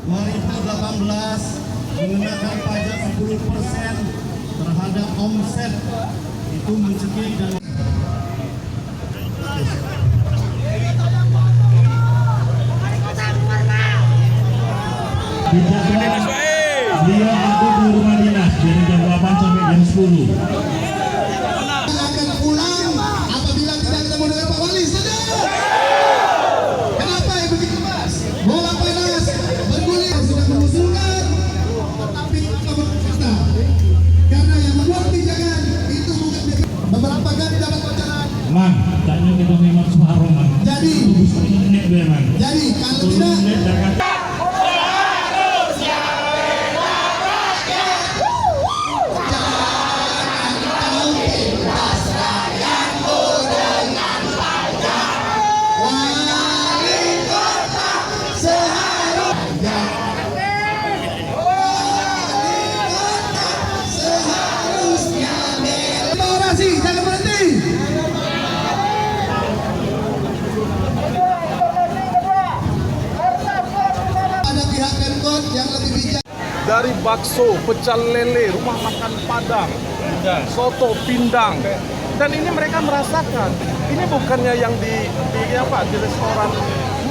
2018 mengenakan pajak 10% terhadap omset itu mencekik dan beliau aku di rumah dinas dari jam 8 sampai jam 10. Akan pulang apabila tidak ketemu dengan Pak Wali saja. Kenapa yang begitu mas? Bola panas bergulir sudah mengusulkan, tetapi apa berkata? Karena yang membuat kebijakan itu bukan beberapa kali dapat bocoran. Man, tanya kita memang separuh man. Jadi kalau tidak jangan berhenti. Ada pihak Pemkot yang lebih bijak. Dari bakso, pecel lele, rumah makan Padang, soto, pindang, dan ini mereka merasakan. Ini bukannya yang di restoran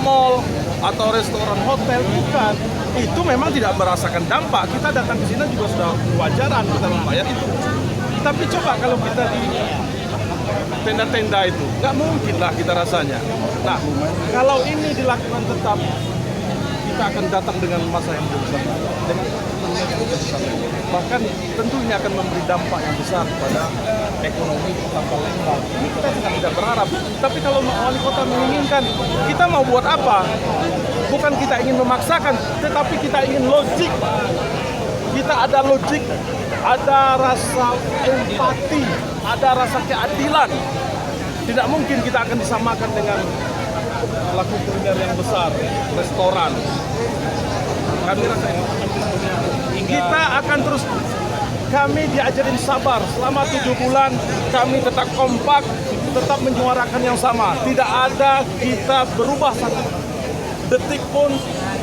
mall atau restoran hotel, bukan. Itu memang tidak merasakan dampak. Kita datang ke sini juga sudah kewajaran kita membayar itu. Tapi coba kalau kita di tenda-tenda itu, nggak mungkin lah kita rasanya. Nah, kalau ini dilakukan tetap, kita akan datang dengan masa yang besar, dengan yang besar. Bahkan tentu ini akan memberi dampak yang besar pada ekonomi Kota Palembang. Ini kita tidak berharap. Tapi kalau wali kota menginginkan, kita mau buat apa? Bukan kita ingin memaksakan, tetapi kita ingin logik. Kita ada logik, ada rasa empati, ada rasa keadilan. Tidak mungkin kita akan disamakan dengan pelaku kuliner yang besar, restoran. Kami rasa kita akan terus, kami diajarin sabar. Selama 7 bulan kami tetap kompak, tetap menyuarakan yang sama. Tidak ada kita berubah satu detik pun,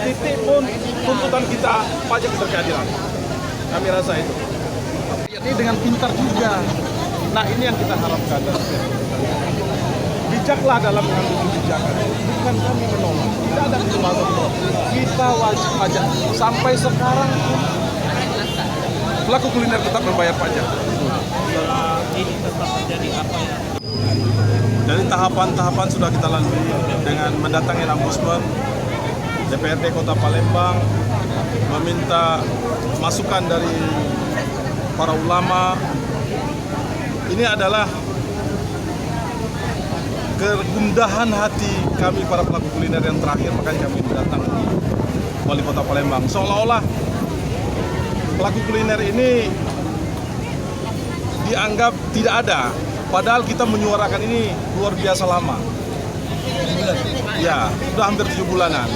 titik pun, tuntutan kita pajak keadilan. Kami rasa itu. Ini dengan pintar juga. Nah, ini yang kita harapkan. Bijaklah dalam mengambil kebijakan. Bukan kami menolak. Tidak ada kesempatan. Kita wajib pajak. Sampai sekarang pelaku kuliner tetap membayar pajak. Ini tetap menjadi apa ya? Dari tahapan-tahapan sudah kita lalui dengan mendatangi Ombudsman, DPRD Kota Palembang, meminta masukan dari para ulama. Ini adalah kegundahan hati kami para pelaku kuliner yang terakhir, makanya kami datang di Wali Kota Palembang. Seolah-olah pelaku kuliner ini dianggap tidak ada, padahal kita menyuarakan ini luar biasa lama. Ya, sudah hampir 7 bulanan.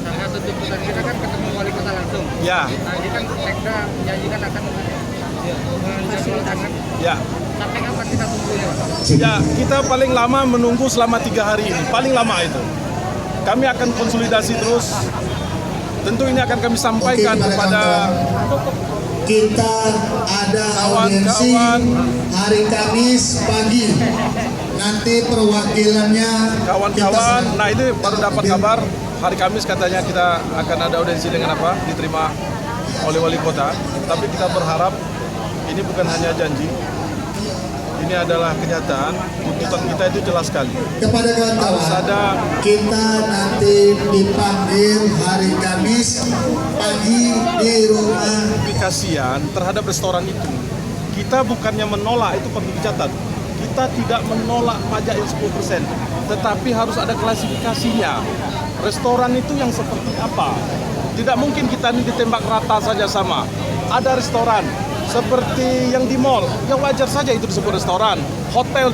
Tanggal 7 bulan kita kan ketemu wali kota langsung. Ya. Nah, ini kan Sekda menjanjikan akan menjatuhkan. Ya. Sampai kapan kita tunggu ya, Pak? Ya, kita paling lama menunggu selama 3 hari ini, paling lama itu. Kami akan konsolidasi terus. Tentu ini akan kami sampaikan kepada kita ada audiensi hari Kamis pagi. Nanti perwakilannya kawan-kawan. Nah, ini baru dapat kabar hari Kamis katanya kita akan ada audiensi dengan apa? Diterima oleh wali kota. Tapi kita berharap ini bukan hanya janji. Ini adalah kenyataan. Tuntutan kita itu jelas sekali. Kepada kawan-kawan, kita nanti dipanggil hari Kamis pagi di rumah. Kasihan terhadap restoran itu. Kita bukannya menolak, itu perlu dicatat. Kita tidak menolak pajak yang 10%, tetapi harus ada klasifikasinya. Restoran itu yang seperti apa? Tidak mungkin kita ini ditembak rata saja sama. Ada restoran seperti yang di mall, ya wajar saja itu disebut restoran. Hotel,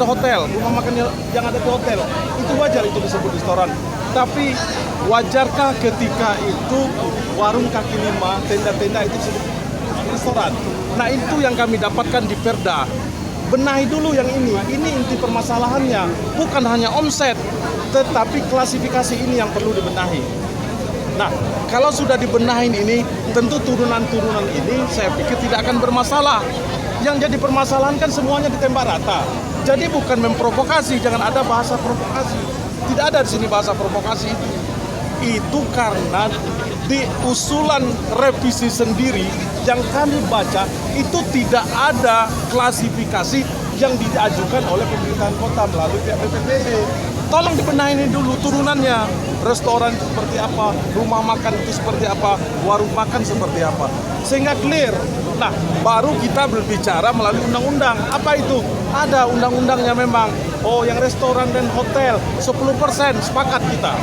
rumah makan yang ada di hotel, itu wajar itu disebut restoran. Tapi wajarkah ketika itu warung kaki lima, tenda-tenda itu disebut restoran? Nah, itu yang kami dapatkan di Perda. Benahi dulu yang ini inti permasalahannya. Bukan hanya omset, tetapi klasifikasi ini yang perlu dibenahi. Nah, kalau sudah dibenahin ini, tentu turunan-turunan ini saya pikir tidak akan bermasalah. Yang jadi permasalahan kan semuanya ditembak rata. Jadi bukan memprovokasi, jangan ada bahasa provokasi. Tidak ada di sini bahasa provokasi itu. Itu karena di usulan revisi sendiri yang kami baca itu tidak ada klasifikasi yang diajukan oleh pemerintahan kota melalui pihak BPBD. Tolong dibenahin dulu turunannya. Restoran itu seperti apa, rumah makan itu seperti apa, warung makan seperti apa. Sehingga clear. Nah, baru kita berbicara melalui undang-undang. Apa itu? Ada undang-undangnya memang. Oh, yang restoran dan hotel 10% sepakat kita.